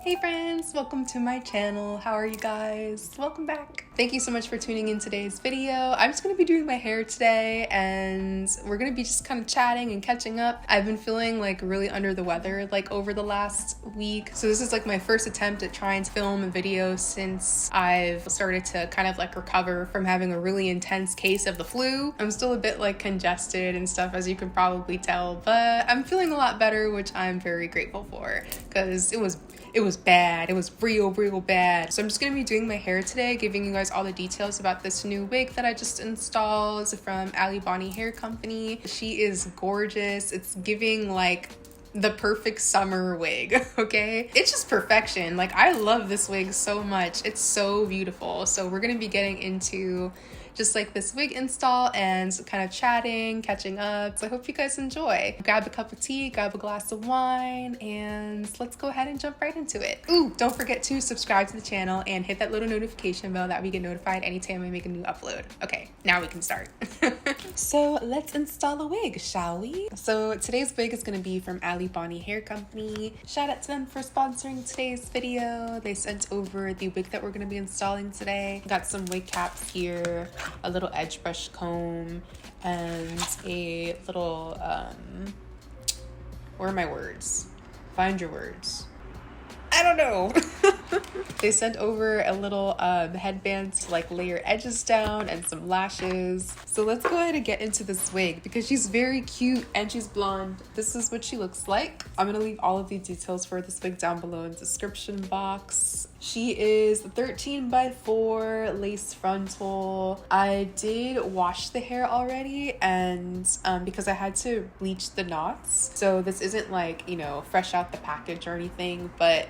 Hey friends, welcome to my channel. How are you guys? Welcome back. Thank you so much for tuning in today's video. I'm just gonna be doing my hair today and we're gonna be just kind of chatting and catching up. I've been feeling like really under the weather like over the last week. So this is like my first attempt at trying to film a video since I've started to kind of like recover from having a really intense case of the flu. I'm still a bit like congested and stuff, as you can probably tell, but I'm feeling a lot better, which I'm very grateful for because it was bad. It was real bad. So I'm just gonna be doing my hair today, giving you guys all the details about this new wig that I just installed from Alibonnie Hair Company. She is gorgeous. It's giving like the perfect summer wig, okay? It's just perfection. Like, I love this wig so much. It's so beautiful. So we're gonna be getting into just like this wig install and kind of chatting, catching up. So I hope you guys enjoy. Grab a cup of tea, grab a glass of wine, and let's go ahead and jump right into it. Ooh, don't forget to subscribe to the channel and hit that little notification bell that we get notified anytime I make a new upload. Okay, now we can start. So let's install a wig, shall we? So today's wig is gonna be from Alibonnie Hair Company. Shout out to them for sponsoring today's video. They sent over the wig that we're gonna be installing today. Got some wig caps here, a little edge brush comb, and a little, where are my words? Find your words. I don't know. They sent over a little headband to like lay your edges down and some lashes. So let's go ahead and get into this wig because she's very cute and she's blonde. This is what she looks like. I'm gonna leave all of the details for this wig down below in the description box. She is 13x4 lace frontal. I did wash the hair already and because I had to bleach the knots. So this isn't like, you know, fresh out the package or anything, but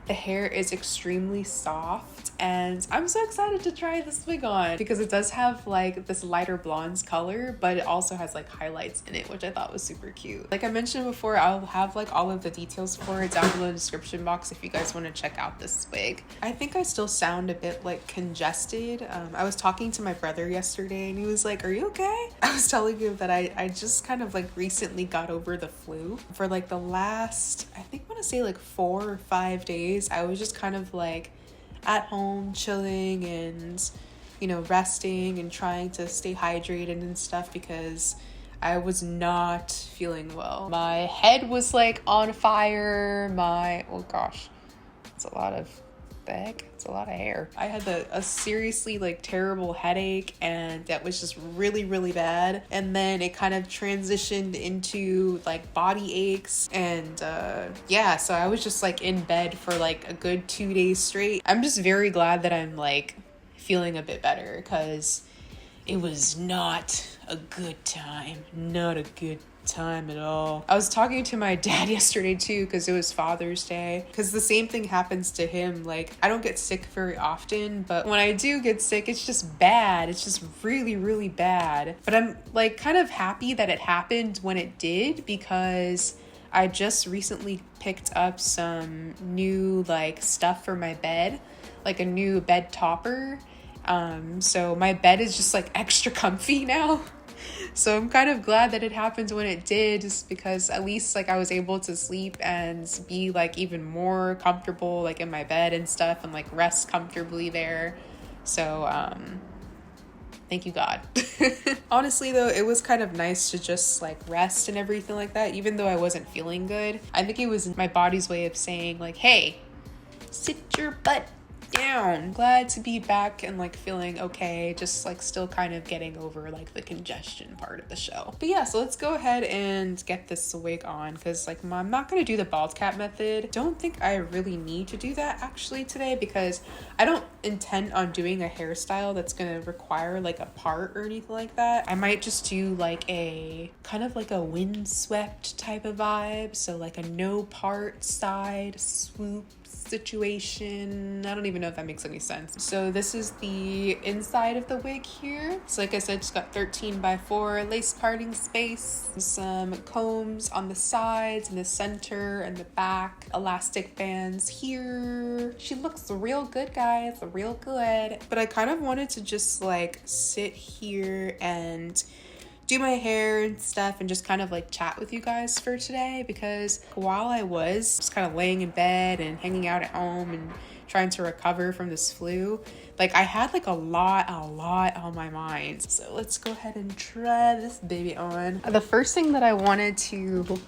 the hair is extremely soft and I'm so excited to try this wig on because it does have like this lighter blonde color, but it also has like highlights in it, which I thought was super cute. Like I mentioned before, I'll have like all of the details for it down below in the description box if you guys want to check out this wig. I think I still sound a bit like congested. I was talking to my brother yesterday and he was like, "Are you okay?" I was telling him that I just kind of like recently got over the flu. For like the last, I think I want to say like 4 or 5 days, I was just kind of like at home chilling and, you know, resting and trying to stay hydrated and stuff because I was not feeling well. My head was like on fire. Oh gosh, it's a lot of it's a lot of hair. I had a seriously like terrible headache and that was just really bad, and then it kind of transitioned into like body aches and yeah, so I was just like in bed for like a good 2 days straight. I'm just very glad that I'm like feeling a bit better because it was not a good time. Not a good time at all. I was talking to my dad yesterday too because it was Father's Day, because the same thing happens to him. Like, I don't get sick very often, but when I do get sick, it's just bad. It's just really bad. But I'm like kind of happy that it happened when it did because I just recently picked up some new like stuff for my bed, like a new bed topper. So my bed is just like extra comfy now. So I'm kind of glad that it happened when it did, just because at least like I was able to sleep and be like even more comfortable like in my bed and stuff and like rest comfortably there. So thank you God. Honestly though, it was kind of nice to just like rest and everything like that, even though I wasn't feeling good. I think it was my body's way of saying like, hey, sit your butt down. Glad to be back and like feeling okay, just like still kind of getting over like the congestion part of the show. But yeah, so let's go ahead and get this wig on because like I'm not gonna do the bald cap method. Don't think I really need to do that actually today because I don't intend on doing a hairstyle that's gonna require like a part or anything like that. I might just do like a kind of like a windswept type of vibe, so like a no part side swoop situation. I don't even know if that makes any sense. So this is the inside of the wig here. So like I said, it's got 13x4 lace parting space, some combs on the sides and the center and the back, elastic bands here. She looks real good, guys, real good. But I kind of wanted to just like sit here and do my hair and stuff and just kind of like chat with you guys for today, because while I was just kind of laying in bed and hanging out at home and trying to recover from this flu, like I had like a lot on my mind. So let's go ahead and try this baby on. The first thing that I wanted to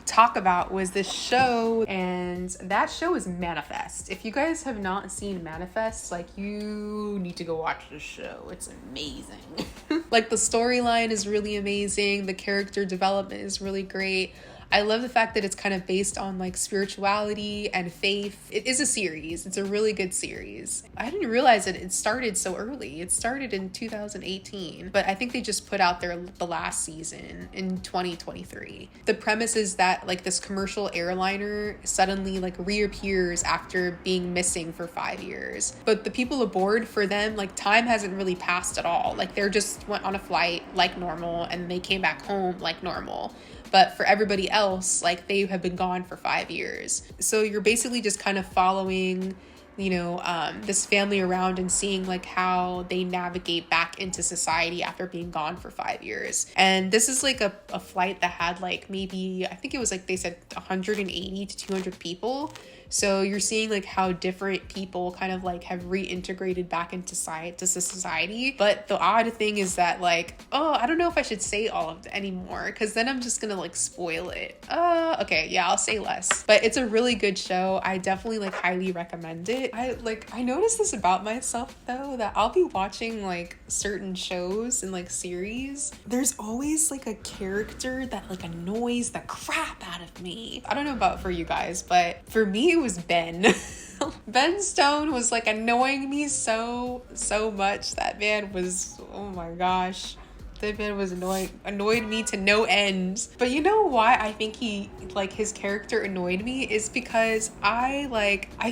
talk about was this show, and that show is Manifest. If you guys have not seen Manifest, like you need to go watch this show. It's amazing. Like the storyline is really amazing. The character development is really great. I love the fact that it's kind of based on like spirituality and faith. It is a series. It's a really good series. I didn't realize that it started so early. It started in 2018, but I think they just put out the last season in 2023. The premise is that like this commercial airliner suddenly like reappears after being missing for 5 years. But the people aboard, for them, like time hasn't really passed at all. Like they're just went on a flight like normal and they came back home like normal. But for everybody else, like they have been gone for 5 years. So you're basically just kind of following, you know, this family around and seeing like how they navigate back into society after being gone for 5 years. And this is like a flight that had like maybe, I think it was like they said 180 to 200 people. So you're seeing like how different people kind of like have reintegrated back into society. But the odd thing is that like, oh, I don't know if I should say all of it anymore, because then I'm just gonna like spoil it. Okay, yeah, I'll say less. But it's a really good show. I definitely like highly recommend it. I noticed this about myself though, that I'll be watching like certain shows and like series. There's always like a character that like annoys the crap out of me. I don't know about for you guys, but for me it was Ben. Ben Stone was like annoying me so much. That man was, oh my gosh. That man was annoyed me to no end. But you know why I think he, like, his character annoyed me is because I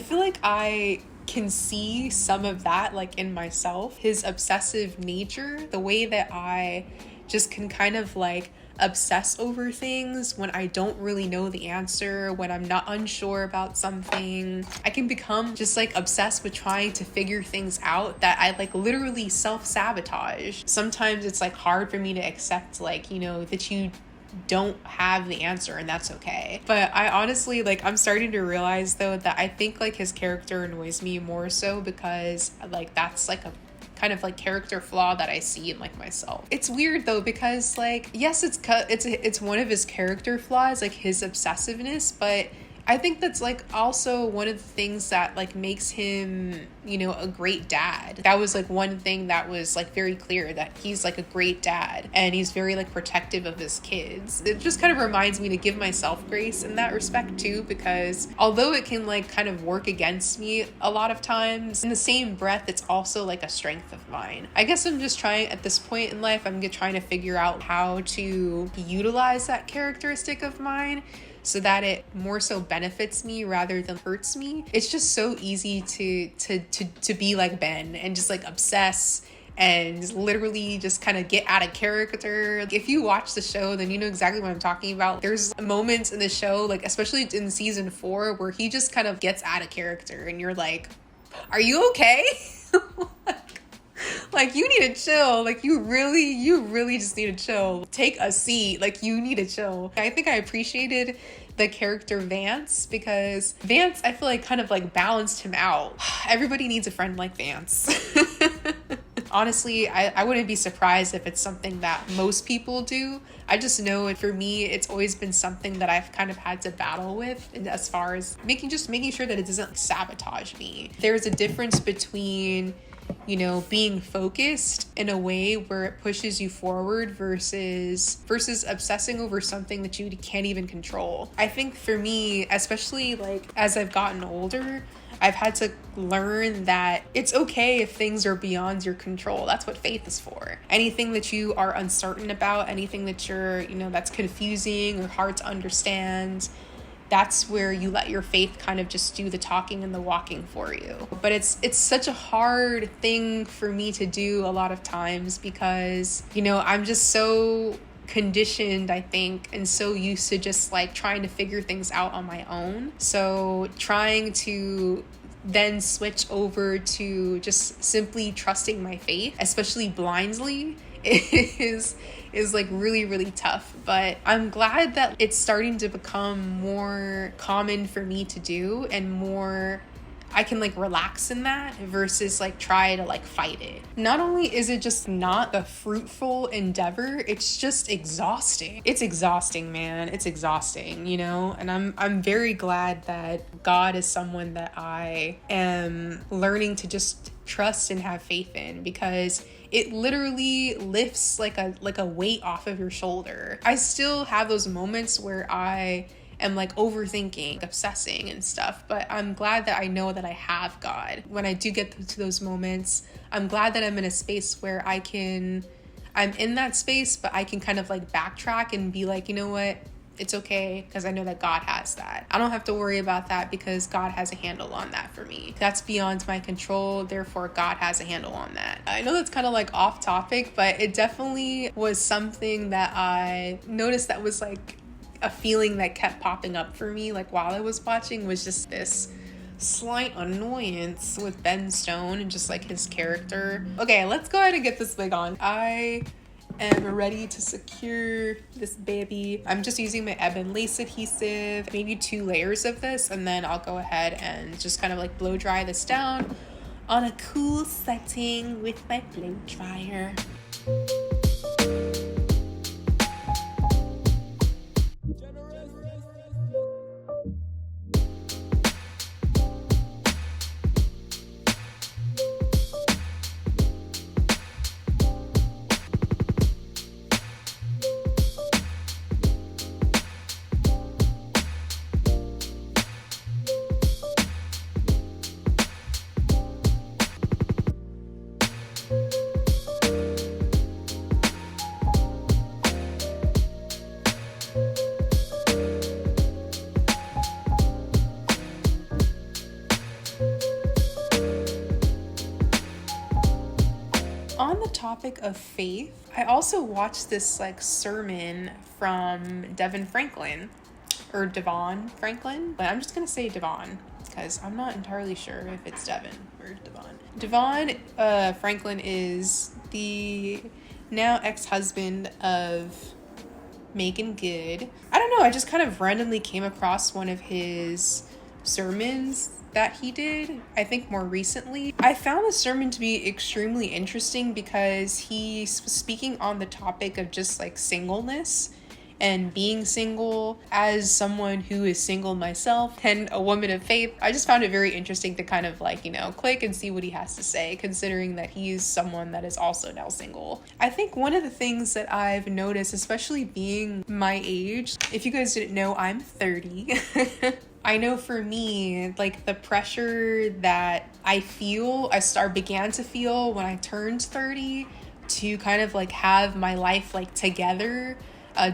feel like I can see some of that like in myself. His obsessive nature, the way that I just can kind of like obsess over things when I don't really know the answer, when I'm not unsure about something. I can become just like obsessed with trying to figure things out that I like literally self-sabotage. Sometimes it's like hard for me to accept like, you know, that you don't have the answer, and that's okay. But I honestly, like, I'm starting to realize though that I think like his character annoys me more so because like that's like a kind of like character flaw that I see in like myself. It's weird though, because like, yes, it's one of his character flaws, like his obsessiveness, but I think that's like also one of the things that like makes him, you know, a great dad. That was like one thing that was like very clear, that he's like a great dad and he's very like protective of his kids. It just kind of reminds me to give myself grace in that respect too, because although it can like kind of work against me a lot of times, in the same breath, it's also like a strength of mine. I guess I'm just trying at this point in life, I'm trying to figure out how to utilize that characteristic of mine so that it more so benefits me rather than hurts me. It's just so easy to be like Ben and just like obsess and literally just kind of get out of character. If you watch the show, then you know exactly what I'm talking about. There's moments in the show, like especially in season 4, where he just kind of gets out of character and you're like, are you okay? Like, you need to chill. Like, you really just need to chill. Take a seat. Like, you need to chill. I think I appreciated the character Vance, because Vance, I feel like, kind of like balanced him out. Everybody needs a friend like Vance. Honestly, I wouldn't be surprised if it's something that most people do. I just know it, for me, it's always been something that I've kind of had to battle with, and as far as making sure that it doesn't sabotage me. There's a difference between, you know, being focused in a way where it pushes you forward versus obsessing over something that you can't even control. I think for me, especially like as I've gotten older, I've had to learn that it's okay if things are beyond your control. That's what faith is for. Anything that you are uncertain about, anything that you're, you know, that's confusing or hard to understand, that's where you let your faith kind of just do the talking and the walking for you. But it's such a hard thing for me to do a lot of times, because, you know, I'm just so conditioned, I think, and so used to just like trying to figure things out on my own. So trying to then switch over to just simply trusting my faith, especially blindly, is like really tough. But I'm glad that it's starting to become more common for me to do, and more I can like relax in that versus like try to like fight it. Not only is it just not a fruitful endeavor, it's just exhausting. It's exhausting, man. It's exhausting, you know? And I'm very glad that God is someone that I am learning to just trust and have faith in, because it literally lifts like a weight off of your shoulder. I still have those moments where I am like overthinking, obsessing and stuff, but I'm glad that I know that I have God. When I do get to those moments, I'm glad that I'm in a space where I'm in that space, but I can kind of like backtrack and be like, you know what? It's okay, because I know that God has that. I don't have to worry about that because God has a handle on that for me. That's beyond my control, therefore God has a handle on that. I know that's kind of like off topic, but it definitely was something that I noticed that was like a feeling that kept popping up for me, like while I was watching, was just this slight annoyance with Ben Stone and just like his character. Okay, let's go ahead and get this wig on. I am ready to secure this baby. I'm just using my ebon lace adhesive, maybe 2 layers of this, and then I'll go ahead and just kind of like blow dry this down on a cool setting with my blow dryer. On the topic of faith, I also watched this like sermon from Devon Franklin, or Devon Franklin, but I'm just gonna say Devon because I'm not entirely sure if it's Devon or Devon. Devon Franklin is the now ex-husband of Megan Good. I don't know, I just kind of randomly came across one of his sermons that he did, I think more recently. I found the sermon to be extremely interesting because he was speaking on the topic of just like singleness and being single. As someone who is single myself and a woman of faith, I just found it very interesting to kind of like, you know, click and see what he has to say, considering that he's someone that is also now single. I think one of the things that I've noticed, especially being my age, if you guys didn't know, I'm 30. I know for me, like the pressure that I began to feel when I turned 30 to kind of like have my life like together,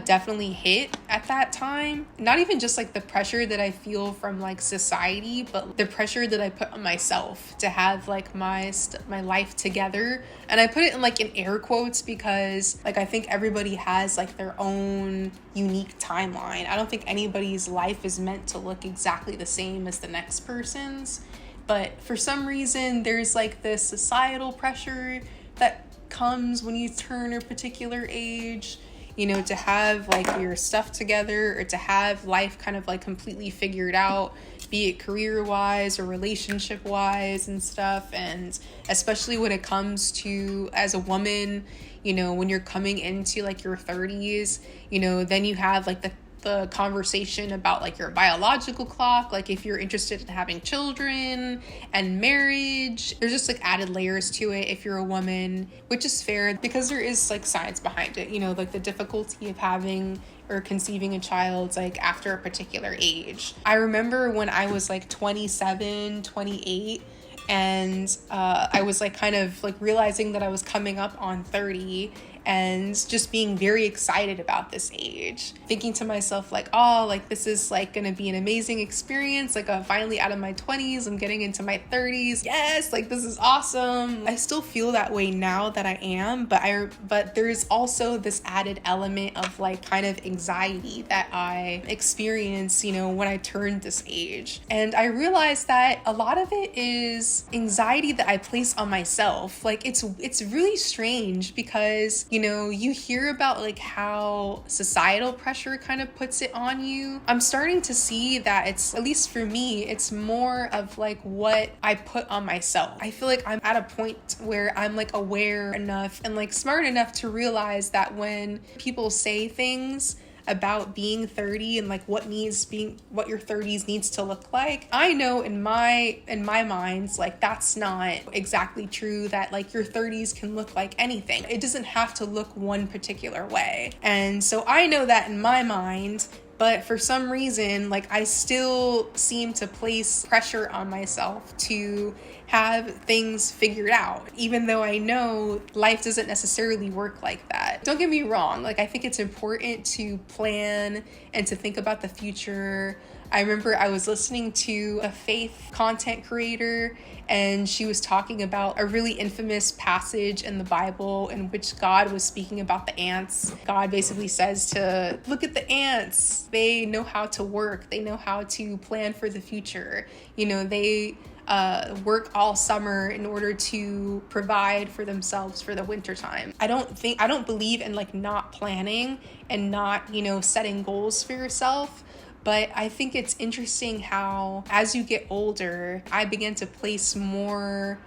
definitely hit at that time. Not even just like the pressure that I feel from like society, but the pressure that I put on myself to have like my life together. And I put it in like in air quotes because like I think everybody has like their own unique timeline. I don't think anybody's life is meant to look exactly the same as the next person's, but for some reason there's like this societal pressure that comes when you turn a particular age, you know, to have like your stuff together or to have life kind of like completely figured out, be it career wise or relationship wise and stuff. And especially when it comes to, as a woman, you know, when you're coming into like your 30s, you know, then you have like the conversation about like your biological clock, like if you're interested in having children and marriage. There's just like added layers to it if you're a woman, which is fair because there is like science behind it, you know, like the difficulty of having or conceiving a child like after a particular age. I remember when I was like 27, 28, and I was like kind of like realizing that I was coming up on 30 and just being very excited about this age, thinking to myself like, oh, like this is like gonna be an amazing experience, like I'm finally out of my 20s, I'm getting into my 30s, yes, like this is awesome. I still feel that way now that I am, but there's also this added element of like kind of anxiety that I experience, you know, when I turned this age. And I realized that a lot of it is anxiety that I place on myself. Like it's really strange because, You know, you hear about like how societal pressure kind of puts it on you. I'm starting to see that it's, at least for me, it's more of like what I put on myself. I feel like I'm at a point where I'm like aware enough and like smart enough to realize that when people say things about being 30 and like what your 30s needs to look like, I know in my minds, like that's not exactly true, that like your 30s can look like anything. It doesn't have to look one particular way. And so I know that in my mind, but for some reason, like I still seem to place pressure on myself to have things figured out, even though I know life doesn't necessarily work like that. Don't get me wrong, like I think it's important to plan and to think about the future. I remember I was listening to a faith content creator, and she was talking about a really infamous passage in the Bible in which God was speaking about the ants. God basically says to look at the ants. They know how to work. They know how to plan for the future. You know, they work all summer in order to provide for themselves for the winter time. I don't believe in like not planning and not, you know, setting goals for yourself. But I think it's interesting how as you get older, I began to place more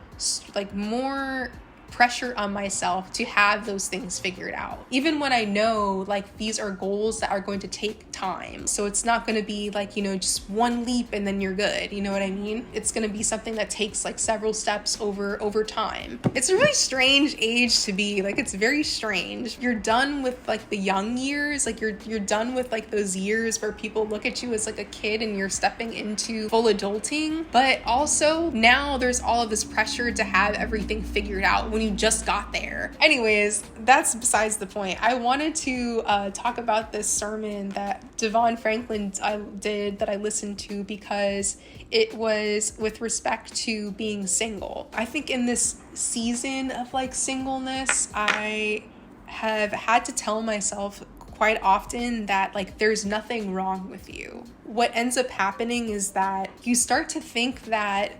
pressure on myself to have those things figured out. Even when I know like these are goals that are going to take time. So it's not going to be like, you know, just one leap and then you're good. You know what I mean? It's going to be something that takes like several steps over time. It's a really strange age to be, like it's very strange. You're done with like the young years, like you're done with like those years where people look at you as like a kid and you're stepping into full adulting. But also now there's all of this pressure to have everything figured out when you just got there. Anyways, that's besides the point. I wanted to talk about this sermon that Devon Franklin did that I listened to, because it was with respect to being single. I think in this season of like singleness, I have had to tell myself quite often that like there's nothing wrong with you. What ends up happening is that you start to think that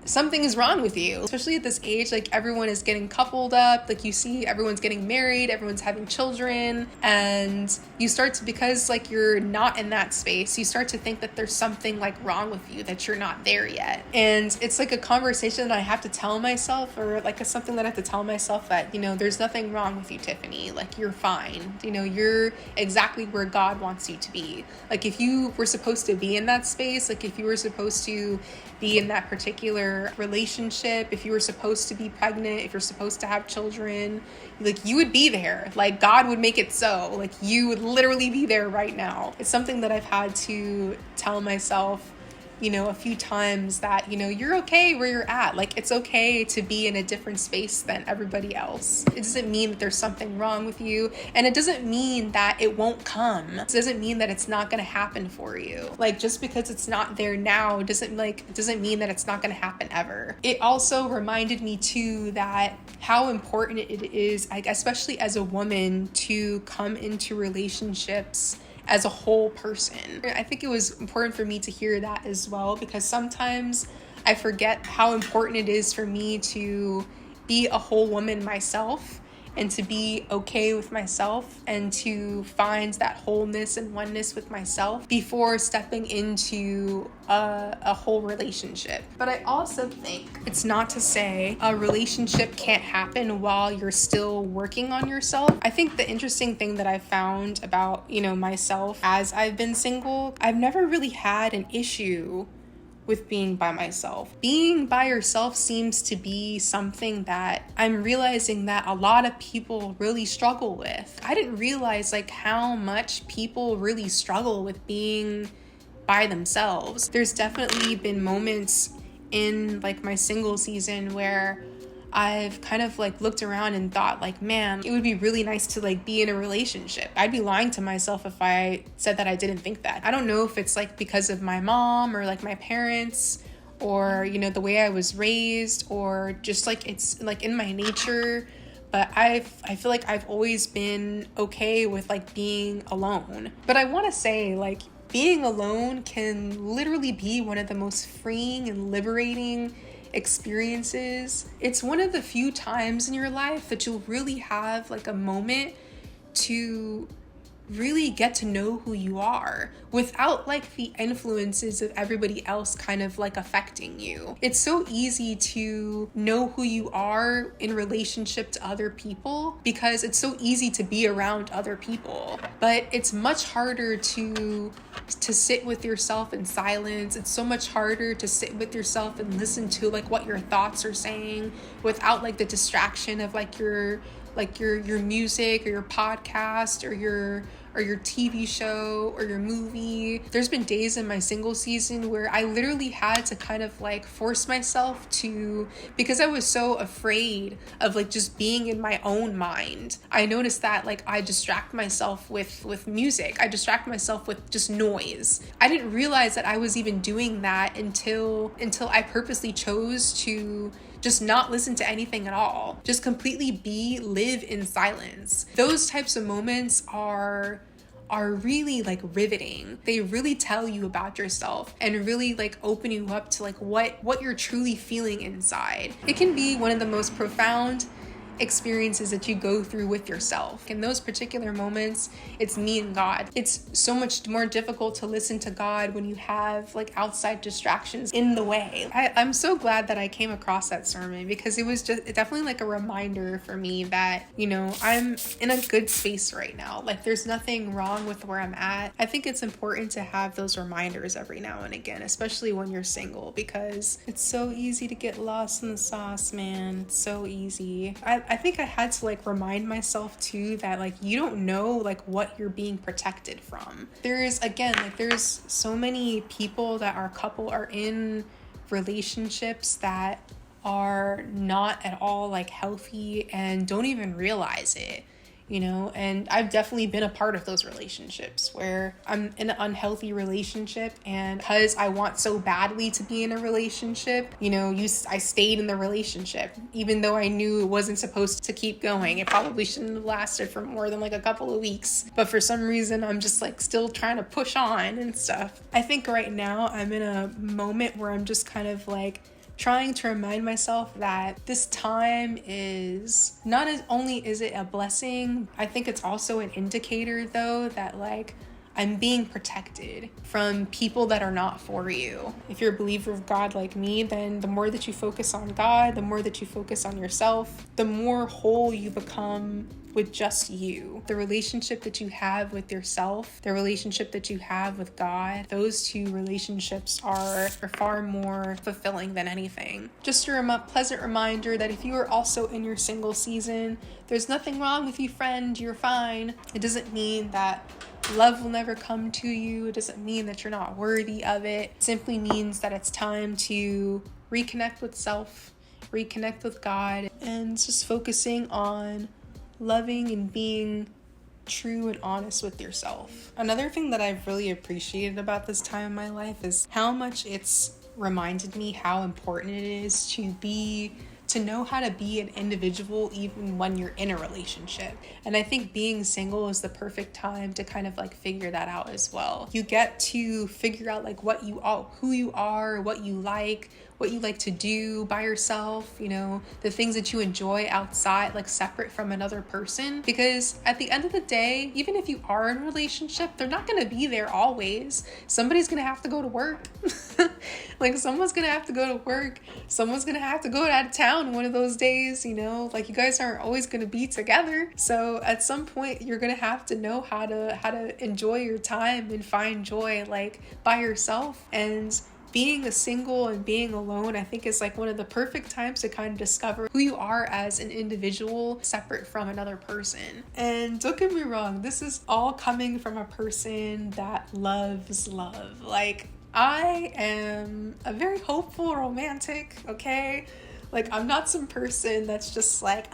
something is wrong with you, especially at this age. Like everyone is getting coupled up, like you see everyone's getting married, everyone's having children, and you start to, because like you're not in that space, you start to think that there's something like wrong with you, that you're not there yet. And it's like a conversation that I have to tell myself, or like it's something that I have to tell myself that, you know, there's nothing wrong with you, Tiffany. Like you're fine. You know, you're exactly where God wants you to be. Like if you were supposed to be in that space, like if you were supposed to be in that particular relationship, if you were supposed to be pregnant, if you're supposed to have children, like you would be there. Like God would make it so. Like you would literally be there right now. It's something that I've had to tell myself, you know, a few times, that, you know, you're okay where you're at. Like it's okay to be in a different space than everybody else. It doesn't mean that there's something wrong with you, and it doesn't mean that it won't come. It doesn't mean that it's not going to happen for you. Like just because it's not there now doesn't mean that it's not going to happen ever. It also reminded me too that how important it is, like, especially as a woman, to come into relationships as a whole person. I think it was important for me to hear that as well, because sometimes I forget how important it is for me to be a whole woman myself, and to be okay with myself, and to find that wholeness and oneness with myself before stepping into a whole relationship. But I also think it's not to say a relationship can't happen while you're still working on yourself. I think the interesting thing that I found about, you know, myself as I've been single, I've never really had an issue with being by myself. Being by yourself seems to be something that I'm realizing that a lot of people really struggle with. I didn't realize like how much people really struggle with being by themselves. There's definitely been moments in like my single season where I've kind of like looked around and thought like, man, it would be really nice to like be in a relationship. I'd be lying to myself if I said that I didn't think that. I don't know if it's like because of my mom or like my parents, or, you know, the way I was raised, or just like it's like in my nature. But I feel like I've always been okay with like being alone. But I want to say like being alone can literally be one of the most freeing and liberating experiences, it's one of the few times in your life that you'll really have like a moment to really get to know who you are without like the influences of everybody else kind of like affecting you. It's so easy to know who you are in relationship to other people because it's so easy to be around other people, but it's much harder to sit with yourself in silence. It's so much harder to sit with yourself and listen to like what your thoughts are saying without like the distraction of like your music or your podcast or your TV show or your movie. There's been days in my single season where I literally had to kind of like force myself to, because I was so afraid of like just being in my own mind. I noticed that like I distract myself with music. I distract myself with just noise. I didn't realize that I was even doing that until I purposely chose to just not listen to anything at all. Just completely live in silence. Those types of moments are really like riveting. They really tell you about yourself and really like open you up to like what you're truly feeling inside. It can be one of the most profound experiences that you go through with yourself. In those particular moments, it's me and God. It's so much more difficult to listen to God when you have like outside distractions in the way. I'm so glad that I came across that sermon because it was just definitely like a reminder for me that, you know, I'm in a good space right now. Like there's nothing wrong with where I'm at. I think it's important to have those reminders every now and again, especially when you're single, because it's so easy to get lost in the sauce, man. It's so easy. I think I had to like remind myself too that like you don't know like what you're being protected from. There's so many people that are in relationships that are not at all like healthy and don't even realize it. You know, and I've definitely been a part of those relationships where I'm in an unhealthy relationship, and because I want so badly to be in a relationship, you know, I stayed in the relationship even though I knew it wasn't supposed to keep going. It probably shouldn't have lasted for more than like a couple of weeks, but for some reason I'm just like still trying to push on and stuff. I think right now I'm in a moment where I'm just kind of like trying to remind myself that this time is not as only is it a blessing, I think it's also an indicator though that like I'm being protected from people that are not for you. If you're a believer of God like me, then the more that you focus on God, the more that you focus on yourself, the more whole you become with just you. The relationship that you have with yourself, the relationship that you have with God, those two relationships are far more fulfilling than anything. Just a pleasant reminder that if you are also in your single season, there's nothing wrong with you, friend. You're fine. It doesn't mean that love will never come to you. It doesn't mean that you're not worthy of it. It simply means that it's time to reconnect with self, reconnect with God, and just focusing on loving and being true and honest with yourself. Another thing that I've really appreciated about this time in my life is how much it's reminded me how important it is to know how to be an individual even when you're in a relationship. And I think being single is the perfect time to kind of like figure that out as well. You get to figure out like who you are, what you like to do by yourself, you know, the things that you enjoy outside, like separate from another person. Because at the end of the day, even if you are in a relationship, they're not going to be there always. Somebody's going to have to go to work. Like someone's going to have to go to work. Someone's going to have to go out of town one of those days, you know, like you guys aren't always going to be together. So at some point you're going to have to know how to enjoy your time and find joy like by yourself. And being a single and being alone, I think is like one of the perfect times to kind of discover who you are as an individual separate from another person. And don't get me wrong, this is all coming from a person that loves love. Like I am a very hopeful romantic, okay? Like I'm not some person that's just like,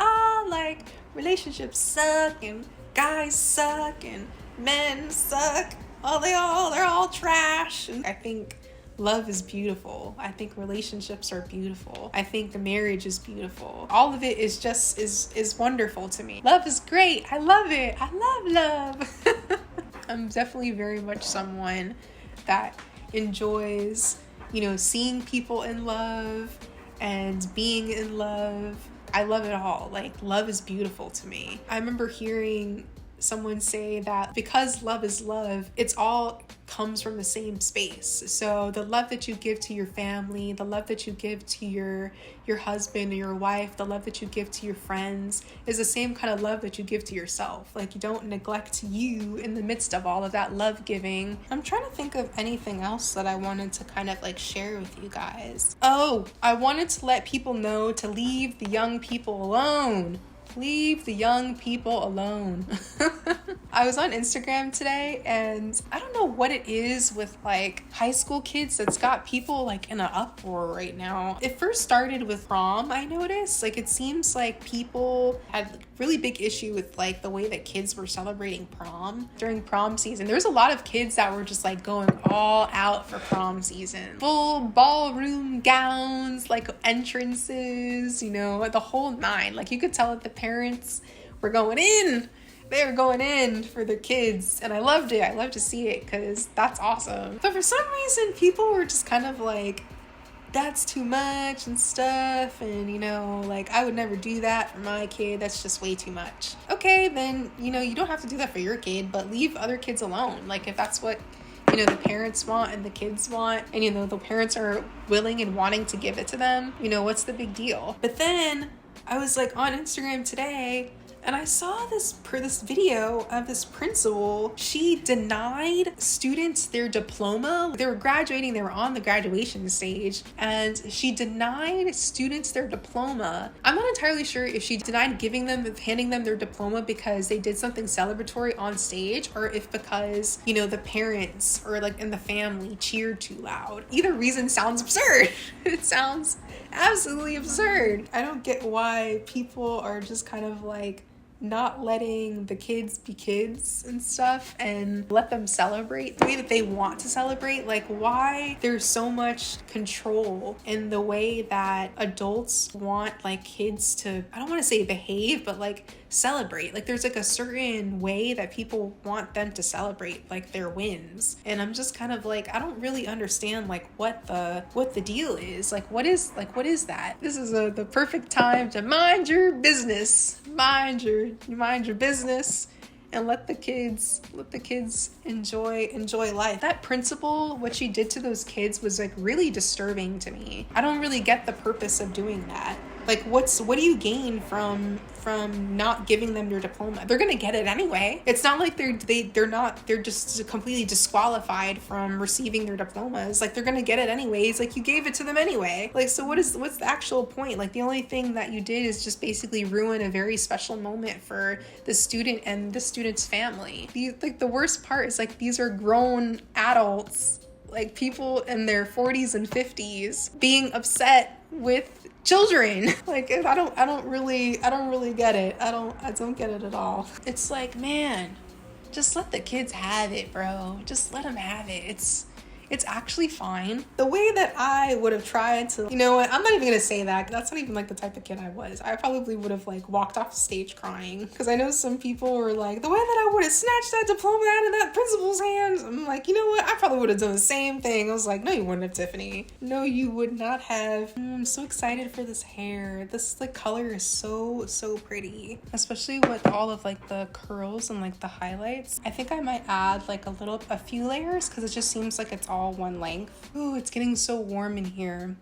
like relationships suck and guys suck and men suck. They're all trash. And I think love is beautiful. I think relationships are beautiful. I think the marriage is beautiful. All of it is wonderful to me. Love is great. I love it. I love love. I'm definitely very much someone that enjoys, you know, seeing people in love and being in love. I love it all. Like, love is beautiful to me. I remember hearing someone say that because love is love, it's all comes from the same space. So the love that you give to your family, the love that you give to your husband or your wife, the love that you give to your friends is the same kind of love that you give to yourself. Like, you don't neglect you in the midst of all of that love giving. I'm trying to think of anything else that I wanted to kind of like share with you guys. Oh, I wanted to let people know to leave the young people alone. Leave the young people alone. I was on Instagram today, and I don't know what it is with like high school kids that's got people like in an uproar right now. It first started with prom, I noticed. Like, it seems like people had really big issue with like the way that kids were celebrating prom during prom season. There was a lot of kids that were just like going all out for prom season. Full ballroom gowns, like entrances, you know, the whole nine. Like, you could tell that the parents were going in. They were going in for their kids, and I loved it. I love to see it because that's awesome. But for some reason, people were just kind of like, that's too much and stuff, and you know, like, I would never do that for my kid. That's just way too much. Okay, then, you know, you don't have to do that for your kid, but leave other kids alone. Like, if that's what, you know, the parents want and the kids want, and you know, the parents are willing and wanting to give it to them, you know, what's the big deal? But then I was like on Instagram today, and I saw this video of this principal. She denied students their diploma. They were graduating, they were on the graduation stage, and she denied students their diploma. I'm not entirely sure if she denied handing them their diploma because they did something celebratory on stage, or if because, you know, the parents or like in the family cheered too loud. Either reason sounds absurd. It sounds absolutely absurd. I don't get why people are just kind of like not letting the kids be kids and stuff and let them celebrate the way that they want to celebrate. Like, why there's so much control in the way that adults want like kids to, I don't want to say behave, but like celebrate. Like, there's like a certain way that people want them to celebrate like their wins, and I'm just kind of like, I don't really understand like what the deal is. Like, what is that? This is the perfect time to mind your business. Mind your business and let the kids enjoy life. That principal, what she did to those kids was like really disturbing to me. I don't really get the purpose of doing that. Like, what do you gain from not giving them their diploma? They're gonna get it anyway. It's not like they're just completely disqualified from receiving their diplomas. Like, they're gonna get it anyways. Like, you gave it to them anyway. Like, so what's the actual point? Like, the only thing that you did is just basically ruin a very special moment for the student and the student's family. The worst part is like, these are grown adults, like people in their 40s and 50s being upset with children. Like, I don't really get it. I don't get it at all. It's like, man, just let the kids have it, bro. Just let them have it. It's actually fine. The way that I would have tried to, you know what, I'm not even gonna say that. That's not even like the type of kid I was. I probably would have like walked off stage crying, because I know some people were like, the way that I would have snatched that diploma out of that principal's hands. I'm like, you know what, I probably would have done the same thing. I was like, no, you wouldn't have, Tiffany. No, you would not have. I'm so excited for this hair. This like color is so pretty, especially with all of like the curls and like the highlights. I think I might add like a few layers, because it just seems like it's all one length. Ooh, it's getting so warm in here.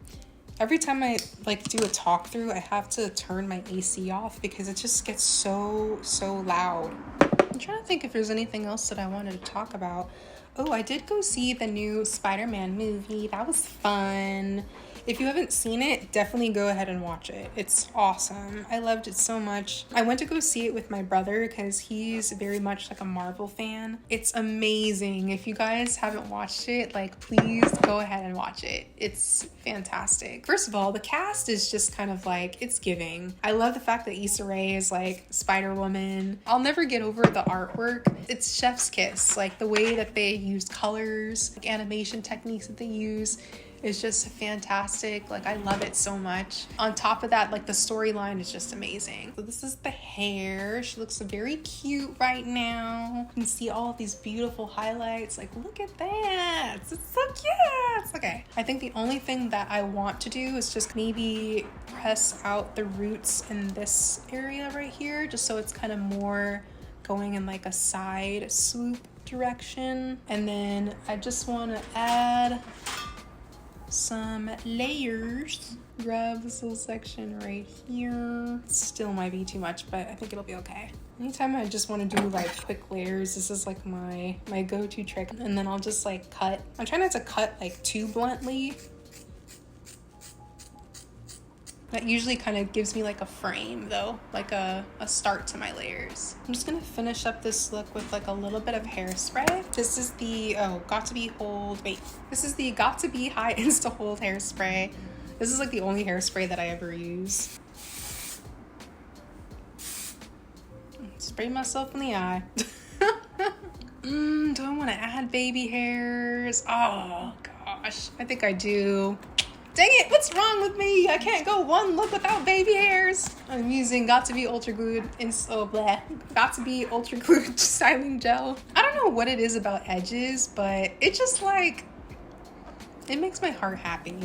Every time I like do a talk through, I have to turn my AC off because it just gets so loud. I'm trying to think if there's anything else that I wanted to talk about. Oh, I did go see the new Spider-Man movie. That was fun. If you haven't seen it, definitely go ahead and watch it. It's awesome. I loved it so much. I went to go see it with my brother because he's very much like a Marvel fan. It's amazing. If you guys haven't watched it, like, please go ahead and watch it. It's fantastic. First of all, the cast is just kind of like, it's giving. I love the fact that Issa Rae is like Spider-Woman. I'll never get over the artwork. It's chef's kiss. Like, the way that they use colors, like animation techniques that they use, is just fantastic. Like, I love it so much. On top of that, like, the storyline is just amazing. So this is the hair. She looks very cute right now. You can see all of these beautiful highlights. Like, look at that. It's so cute. Okay. I think the only thing that I want to do is just maybe press out the roots in this area right here, just so it's kind of more going in like a side swoop direction. And then I just want to add some layers. Grab this little section right here. Still might be too much, but I think it'll be okay. Anytime I just want to do like quick layers, this is like my go-to trick. And then I'll just like cut. I'm trying not to cut like too bluntly. That usually kind of gives me like a frame though, like a start to my layers. I'm just gonna finish up this look with like a little bit of hairspray. This is the This is the Got to Be High Insta Hold hairspray. This is like the only hairspray that I ever use. Spray myself in the eye. Do I want to add baby hairs? Oh gosh, I think I do. Dang it, what's wrong with me? I can't go one look without baby hairs. I'm using Got to Be Ultra Glued Got to Be Ultra Glued styling gel. I don't know what it is about edges, but it just like, it makes my heart happy.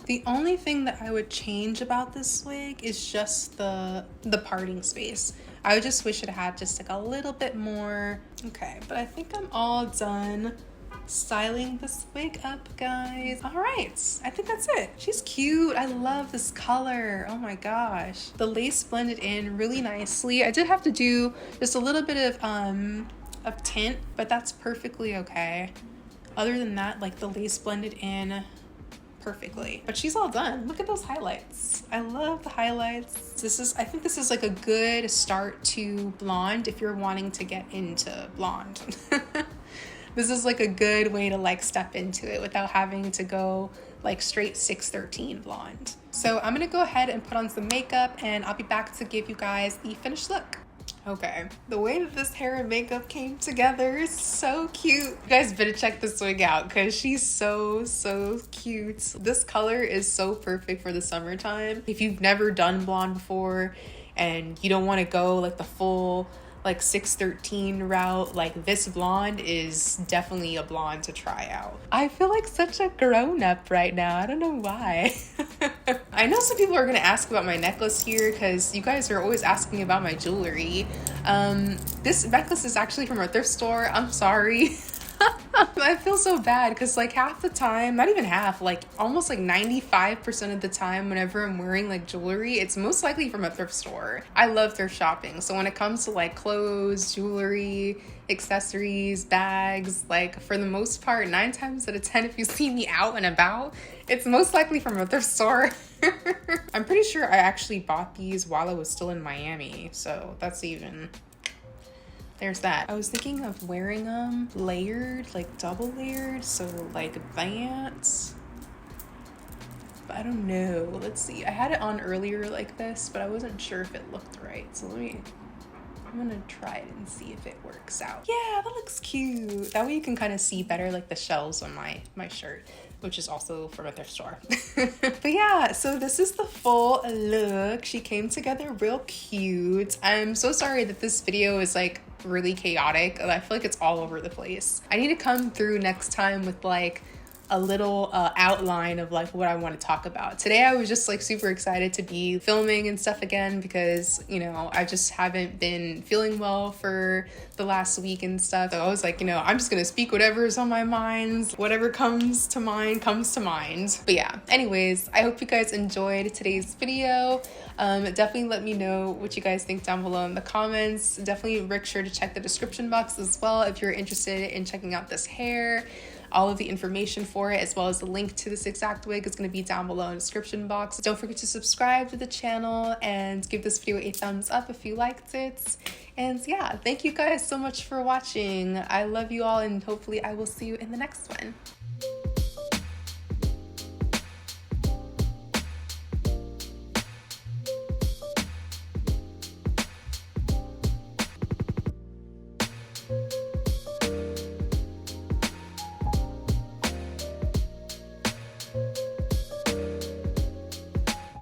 The only thing that I would change about this wig is just the parting space. I would just wish it had just like a little bit more. Okay, but I think I'm all done styling this wig up, guys. All right, I think that's it. She's cute. I love this color. Oh my gosh. The lace blended in really nicely. I did have to do just a little bit of tint, but that's perfectly okay. Other than that, like the lace blended in perfectly. But she's all done. Look at those highlights. I love the highlights. I think this is like a good start to blonde if you're wanting to get into blonde. This is like a good way to like step into it without having to go like straight 613 blonde. So I'm gonna go ahead and put on some makeup and I'll be back to give you guys the finished look. Okay, the way that this hair and makeup came together is so cute. You guys better check this wig out because she's so cute. This color is so perfect for the summertime. If you've never done blonde before and you don't want to go like the full like 613 route, like this blonde is definitely a blonde to try out. I feel like such a grown-up right now. I don't know why. I know some people are gonna ask about my necklace here because you guys are always asking about my jewelry. This necklace is actually from a thrift store. I'm sorry. I feel so bad because like half the time, not even half, like almost like 95% of the time whenever I'm wearing like jewelry, it's most likely from a thrift store. I love thrift shopping. So when it comes to like clothes, jewelry, accessories, bags, like for the most part, 9 times out of 10, if you see me out and about, it's most likely from a thrift store. I'm pretty sure I actually bought these while I was still in Miami. So that's even... There's that. I was thinking of wearing them layered, like double layered, so like that. But I don't know. Let's see. I had it on earlier like this, but I wasn't sure if it looked right. So I'm gonna try it and see if it works out. Yeah, that looks cute. That way you can kind of see better like the shells on my shirt, which is also from a thrift store. But yeah, so this is the full look. She came together real cute. I'm so sorry that this video is like really chaotic. I feel like it's all over the place. I need to come through next time with like a little outline of like what I want to talk about. Today I was just like super excited to be filming and stuff again because, you know, I just haven't been feeling well for the last week and stuff. So I was like, you know, I'm just gonna speak whatever is on my mind. Whatever comes to mind comes to mind. But yeah, anyways, I hope you guys enjoyed today's video. Definitely let me know what you guys think down below in the comments. Definitely make sure to check the description box as well if you're interested in checking out this hair. All of the information for it, as well as the link to this exact wig, is going to be down below in the description box. Don't forget to subscribe to the channel and give this video a thumbs up if you liked it. And yeah, thank you guys so much for watching. I love you all, and hopefully I will see you in the next one.